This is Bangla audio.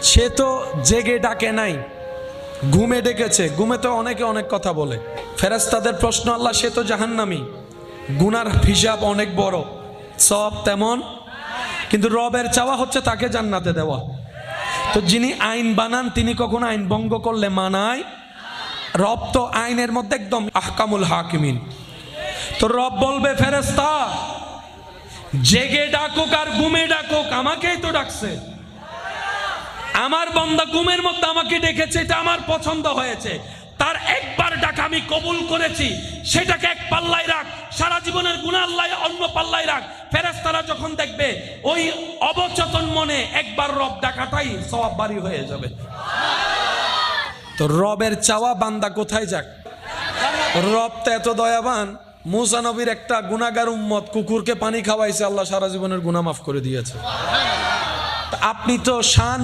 সে তো জেগে ডাকে নাই, ঘুমে ডেকেছে। ঘুমে তো অনেকে অনেক কথা বলে। ফেরেশতাদের প্রশ্ন, আল্লাহ সে তো জাহান্নামী, গুনার হিসাব অনেক বড়, সব তেমন, কিন্তু রবের চাওয়া হচ্ছে তাকে জান্নাতে দেওয়া। তো যিনি আইন বানান তিনি কখনো আইন ভঙ্গ করলে মানায়? রব তো আইনের মধ্যে একদম আহকামুল হাকিমিন। তো রব বলবে, ফেরেশতা জেগে ডাকুক আর ঘুমে ডাকুক, আমাকেই তো ডাকছে। আমার বান্দা ঘুমের মধ্যে আমাকে ডেকেছে, এটা আমার পছন্দ হয়েছে, তার একবার ডাক আমি কবুল করেছি, সেটাকে এক পাল্লায় রাখ, সারা জীবনের গুনাহ আল্লাহ অন্য পাল্লায় রাখ। ফেরেশতারা যখন দেখবে ওই অবচেতন মনে একবার রব ডাকাটাই সওয়াব বাড়ি হয়ে যাবে। তো রবের চাওয়া বান্দা কোথায় যাক? রব তো এত দয়াবান, মুসা নবীর একটা গুনাহগার উম্মত কুকুরকে পানি খাওয়াইছে, আল্লাহ সারা জীবনের গুনাহ মাফ করে দিয়েছে। আপনি তো শান